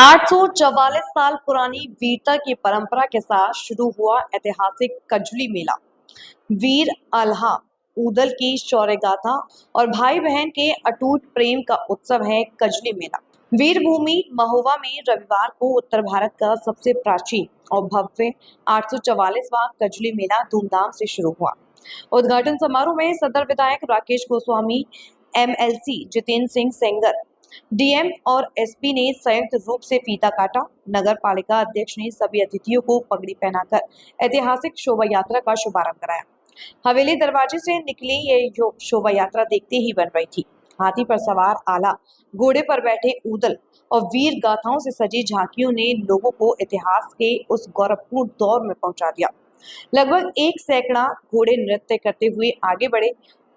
844 साल पुरानी वीरता की परंपरा के साथ शुरू हुआ ऐतिहासिक कजली मेला। वीर आल्हा ऊदल की शौर्य गाथा और भाई बहन के अटूट प्रेम का उत्सव है कजली मेला। वीरभूमि महोबा में रविवार को उत्तर भारत का सबसे प्राचीन और भव्य 844वां कजली मेला धूमधाम से शुरू हुआ। उद्घाटन समारोह में सदर विधायक राकेश गोस्वामी, एमएलसी जितेंद्र सिंह सेंगर, डीएम और एसपी ने संयुक्त रूप से फीता काटा। नगर पालिका अध्यक्ष ने सभी अतिथियों को पगड़ी पहनाकर ऐतिहासिक शोभा यात्रा का शुभारंभ कराया। हवेली दरवाजे से निकली ये शोभा यात्रा देखते ही बन रही थी। हाथी पर सवार आला, घोड़े पर बैठे ऊदल और वीर गाथाओं से सजी झांकियों ने लोगों को इतिहास के उस गौरवपूर्ण दौर में पहुंचा दिया। लगभग 1 सैकड़ा घोड़े नृत्य करते हुए आगे बढ़े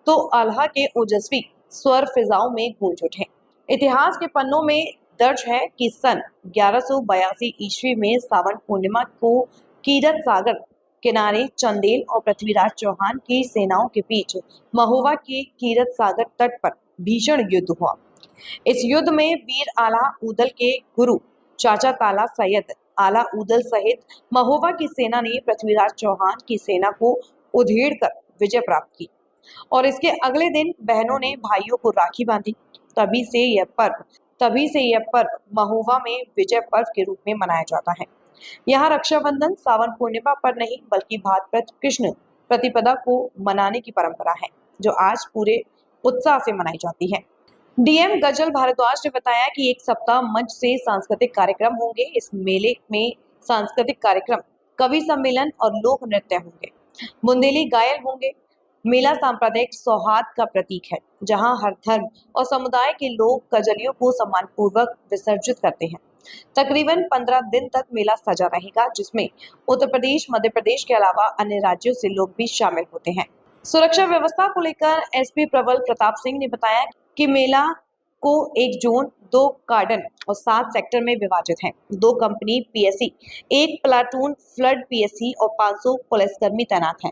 तो आल्हा के ओजस्वी स्वर फिजाओं में गूंज उठे। इतिहास के पन्नों में दर्ज है कि सन 1182 ईस्वी में सावन पूर्णिमा को कीरत सागर किनारे चंदेल और पृथ्वीराज चौहान की सेनाओं के बीच महोबा के कीरत सागर तट पर भीषण युद्ध हुआ। इस युद्ध में वीर आला ऊदल के गुरु चाचा ताला सैयद आला ऊदल सहित महोबा की सेना ने पृथ्वीराज चौहान की सेना को उधेड़कर विजय प्राप्त की और इसके अगले दिन बहनों ने भाइयों को राखी बांधी। तभी से यह पर्व महोबा में विजय पर्व के रूप में मनाया जाता है। यहाँ रक्षाबंधन सावन पूर्णिमा पर नहीं बल्कि भाद्रपद कृष्ण प्रतिपदा को मनाने की परंपरा है, जो आज पूरे उत्साह से मनाई जाती है। डीएम गजल भारद्वाज ने बताया कि 1 सप्ताह मंच से सांस्कृतिक कार्यक्रम होंगे। इस मेले में सांस्कृतिक कार्यक्रम, कवि सम्मेलन और लोक नृत्य होंगे। बुंदेली गायन होंगे। मेला सांप्रदायिक सौहार्द का प्रतीक है, जहां हर धर्म और समुदाय के लोग कजलियों को सम्मानपूर्वक विसर्जित करते हैं। तकरीबन 15 दिन तक मेला सजा रहेगा, जिसमें उत्तर प्रदेश, मध्य प्रदेश के अलावा अन्य राज्यों से लोग भी शामिल होते हैं। सुरक्षा व्यवस्था को लेकर एसपी प्रबल प्रताप सिंह ने बताया कि मेला को 1 जोन, 2 कार्डन और 7 सेक्टर में विभाजित है। 2 company PSC, 1 platoon flood PSC और 500 पुलिसकर्मी तैनात हैं।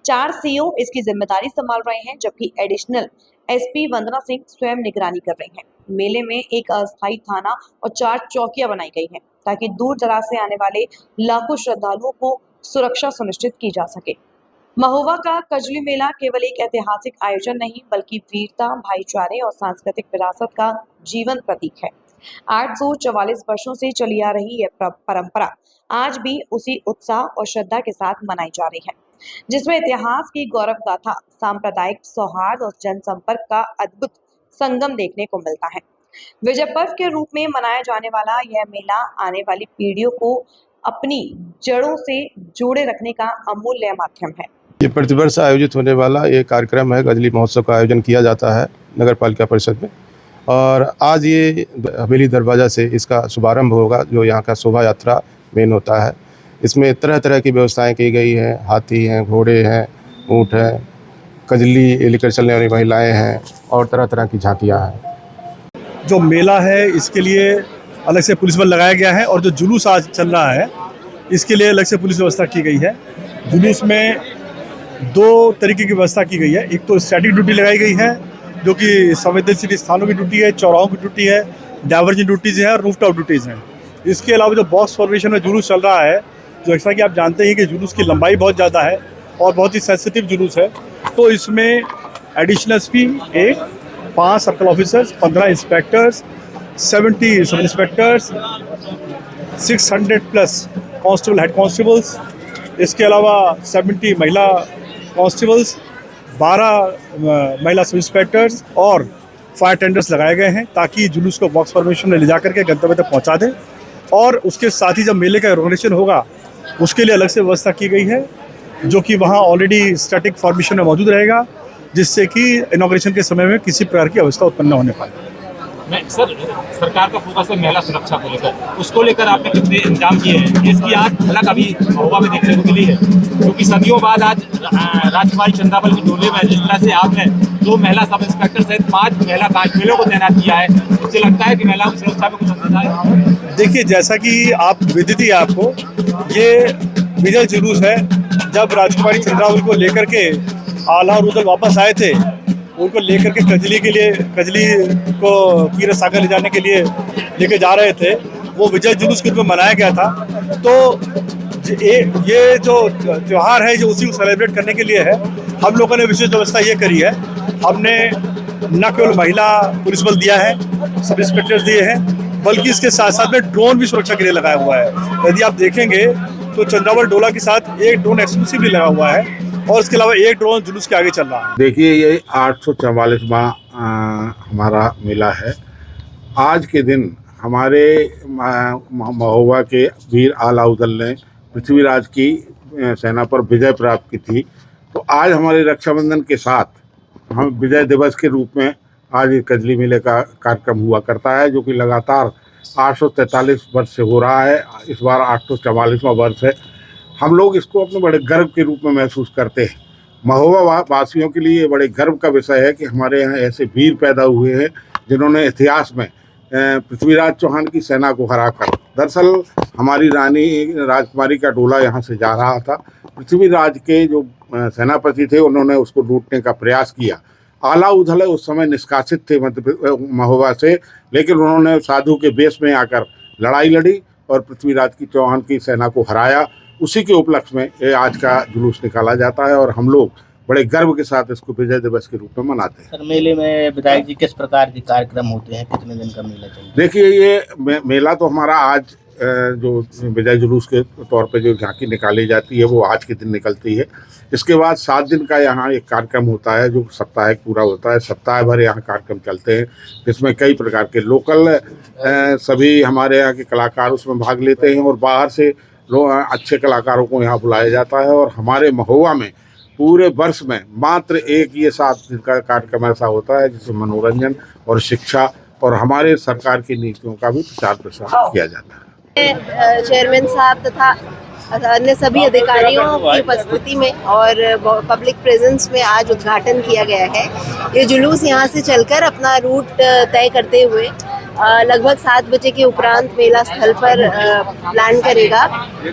4 सीओ इसकी जिम्मेदारी संभाल रहे हैं, जबकि एडिशनल एसपी वंदना सिंह स्वयं निगरानी कर रही हैं। मेले में एक अस्थायी थाना और 4 चौकियां बनाई गई हैं, ताकि दूर दराज से आने वाले लाखों श्रद्धालुओं को सुरक्षा सुनिश्चित की जा सके। महोबा का कजली मेला केवल एक ऐतिहासिक आयोजन नहीं, बल्कि वीरता, भाईचारे और सांस्कृतिक विरासत का जीवंत प्रतीक है। 844 वर्षों से चली आ रही यह परंपरा आज भी उसी उत्साह और श्रद्धा के साथ मनाई जा रही है, जिसमें इतिहास की गौरव गाथा, सांप्रदायिक सौहार्द और जनसंपर्क का अद्भुत संगम देखने को मिलता है। विजय पर्व के रूप में मनाया जाने वाला यह मेला आने वाली पीढ़ियों को अपनी जड़ों से जोड़े रखने का अमूल्य माध्यम है। ये प्रतिवर्ष आयोजित होने वाला ये कार्यक्रम है। गजली महोत्सव का आयोजन किया जाता है नगर पालिका परिषद में, और आज ये हवेली दरवाजा से इसका शुभारंभ होगा, जो यहाँ का शोभा यात्रा मेन होता है। इसमें तरह तरह की व्यवस्थाएं की गई हैं। हाथी हैं, घोड़े हैं, ऊँट हैं, कजली लेकर चलने वाली महिलाएं हैं और तरह तरह की झांकियाँ हैं। जो मेला है इसके लिए अलग से पुलिस बल लगाया गया है, और जो जुलूस आज चल रहा है इसके लिए अलग से पुलिस व्यवस्था की गई है। जुलूस में 2 तरीके की व्यवस्था की गई है। एक तो स्टैटिक ड्यूटी लगाई गई है, जो कि संवेदनशील स्थानों की ड्यूटी है, चौराहों की ड्यूटी है, डाइवर्जन ड्यूटीज़ हैं और रूफटॉप ड्यूटीज़ हैं। इसके अलावा जो बॉक्स फॉर्मेशन में जुलूस चल रहा है, जो जैसा कि आप जानते हैं कि जुलूस की लंबाई बहुत ज़्यादा है और बहुत ही सेंसिटिव जुलूस है, तो इसमें additional SP 1, 5 circle officers, 15 inspectors, 70 सब inspectors, 600 plus constable, head constables, इसके अलावा 70 महिला कांस्टेबल्स, 12 महिला सब इंस्पेक्टर्स और फायर टेंडर्स लगाए गए हैं, ताकि जुलूस को बॉक्स फॉर्मेशन में ले जाकर के गंतव्य तक पहुंचा दें। और उसके साथ ही जब मेले का इनॉग्रेशन होगा उसके लिए अलग से व्यवस्था की गई है, जो कि वहां ऑलरेडी स्टैटिक फॉर्मेशन में मौजूद रहेगा, जिससे कि इनॉग्रेशन के समय में किसी प्रकार की अवस्था उत्पन्न होने पाए। सर, सरकार का फोकस है महिला सुरक्षा को लेकर, उसको लेकर आपने कितने इंतजाम किए हैं? इसकी आज झलक अभी महोबा में देखने को मिली है, क्योंकि सदियों बाद आज राजकुमारी चंदावल के टोले में जिस तरह से आपने 2 महिला सब इंस्पेक्टर सहित 5 महिला कांस्टेबलों को तैनात किया है, उससे लगता है कि महिलाओं की सुरक्षा में कुछ अंदाजा है? देखिए, जैसा कि आप विदित ही आपको, ये विजय जुलूस है। जब राजकुमारी चंद्रावल को लेकर के आल्हा और ऊदल वापस आए थे, उनको लेकर के कजली को कीरत सागर ले जाने के लिए लेके जा रहे थे, वो विजय जुलूस के रूप में मनाया गया था। तो ये जो त्यौहार है जो उसी को सेलिब्रेट करने के लिए है। हम लोगों ने विशेष व्यवस्था ये करी है, हमने न केवल महिला पुलिस बल दिया है, सब इंस्पेक्टर्स दिए हैं, बल्कि इसके साथ साथ में ड्रोन भी सुरक्षा के लिए लगाया हुआ है। यदि आप देखेंगे तो चंद्रावल डोला के साथ एक ड्रोन एक्सक्लूसिवली लगा हुआ है और इसके अलावा एक ड्रोन जुलूस के आगे चल रहा है। देखिए, ये 844वां हमारा मेला है। आज के दिन हमारे महोबा के वीर आलाउदल ने पृथ्वीराज की सेना पर विजय प्राप्त की थी। तो आज हमारे रक्षाबंधन के साथ हम विजय दिवस के रूप में आज कजली मेले का कार्यक्रम हुआ करता है, जो कि लगातार 843 वर्ष से हो रहा है। इस बार 844वां वर्ष है। हम लोग इसको अपने बड़े गर्व के रूप में महसूस करते हैं। महोबा वासियों के लिए बड़े गर्व का विषय है कि हमारे यहाँ ऐसे वीर पैदा हुए हैं जिन्होंने इतिहास में पृथ्वीराज चौहान की सेना को हराकर, दरअसल हमारी रानी राजकुमारी का डोला यहाँ से जा रहा था। पृथ्वीराज के जो सेनापति थे उन्होंने उसको लूटने का प्रयास किया। आलाउदल उस समय निष्कासित थे महोबा से, लेकिन उन्होंने साधु के वेश में आकर लड़ाई लड़ी और पृथ्वीराज की चौहान की सेना को हराया। उसी के उपलक्ष्य में ये आज का जुलूस निकाला जाता है और हम लोग बड़े गर्व के साथ इसको विजय दिवस के रूप में मनाते हैं। सर, मेले में विधायक जी किस प्रकार के कार्यक्रम होते हैं, कितने दिन का मेला चलता है? देखिए, ये मेला तो हमारा आज जो विजय जुलूस के तौर पे जो झांकी निकाली जाती है वो आज के दिन निकलती है। इसके बाद 7 दिन का यहाँ एक कार्यक्रम होता है जो साप्ताहिक पूरा होता है। सप्ताह भर यहाँ कार्यक्रम चलते हैं, जिसमें कई प्रकार के लोकल सभी हमारे यहाँ के कलाकार उसमें भाग लेते हैं और बाहर से लोग अच्छे कलाकारों को यहाँ बुलाया जाता है। और हमारे महोबा में पूरे वर्ष में मात्र एक ये 7 दिन का कार्यक्रम ऐसा होता है जिसमें मनोरंजन और शिक्षा और हमारे सरकार की नीतियों का भी प्रचार प्रसार किया जाता है। चेयरमैन साहब तथा अन्य सभी अधिकारियों की उपस्थिति में और पब्लिक प्रेजेंस में आज उद्घाटन किया गया है। ये जुलूस यहाँ से चलकर अपना रूट तय करते हुए लगभग 7 बजे के उपरांत मेला स्थल पर लैंड करेगा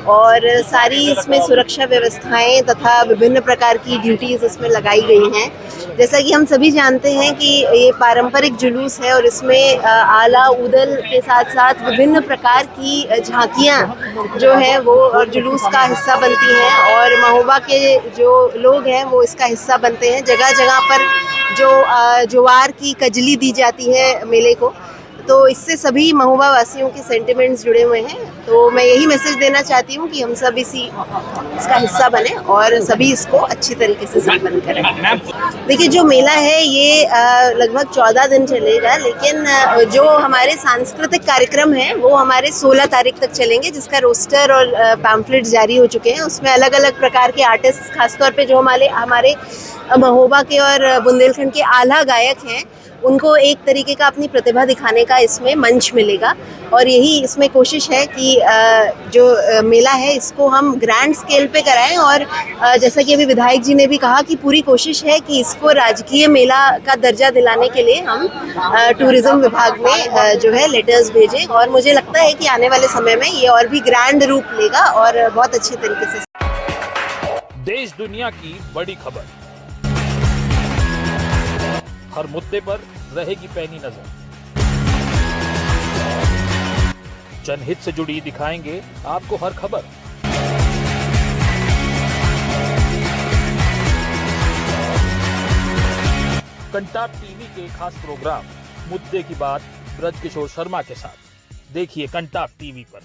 और सारी इसमें सुरक्षा व्यवस्थाएं तथा विभिन्न प्रकार की ड्यूटीज़ इसमें लगाई गई हैं। जैसा कि हम सभी जानते हैं कि ये पारंपरिक जुलूस है और इसमें आलाउदल के साथ साथ विभिन्न प्रकार की झांकियाँ जो हैं वो और जुलूस का हिस्सा बनती हैं और महोबा के जो लोग हैं वो इसका हिस्सा बनते हैं। जगह जगह पर जो ज्वार की कजली दी जाती है मेले को, तो इससे सभी महोबा वासियों के सेंटिमेंट्स जुड़े हुए हैं। तो मैं यही मैसेज देना चाहती हूँ कि हम सब इसका हिस्सा बने और सभी इसको अच्छी तरीके से संपन्न करें। देखिए, जो मेला है ये लगभग 14 दिन चलेगा, लेकिन जो हमारे सांस्कृतिक कार्यक्रम हैं वो हमारे 16 तारीख तक चलेंगे, जिसका रोस्टर और पैम्फलेट जारी हो चुके हैं। उसमें अलग अलग प्रकार के आर्टिस्ट, खासतौर पे जो हमारे महोबा के और बुंदेलखंड के आला गायक हैं, उनको एक तरीके का अपनी प्रतिभा दिखाने का इसमें मंच मिलेगा। और यही इसमें कोशिश है कि जो मेला है इसको हम ग्रैंड स्केल पे कराएं और जैसा कि अभी विधायक जी ने भी कहा कि पूरी कोशिश है कि इसको राजकीय मेला का दर्जा दिलाने के लिए हम टूरिज्म विभाग में जो है लेटर्स भेजें और मुझे लगता है कि आने वाले समय में ये और भी ग्रैंड रूप लेगा और बहुत अच्छे तरीके से। देश दुनिया की बड़ी खबर, हर मुद्दे पर रहेगी पैनी नजर। जनहित से जुड़ी दिखाएंगे आपको हर खबर। कंटाप टीवी के खास प्रोग्राम मुद्दे की बात ब्रजकिशोर शर्मा के साथ देखिए कंटाप टीवी पर।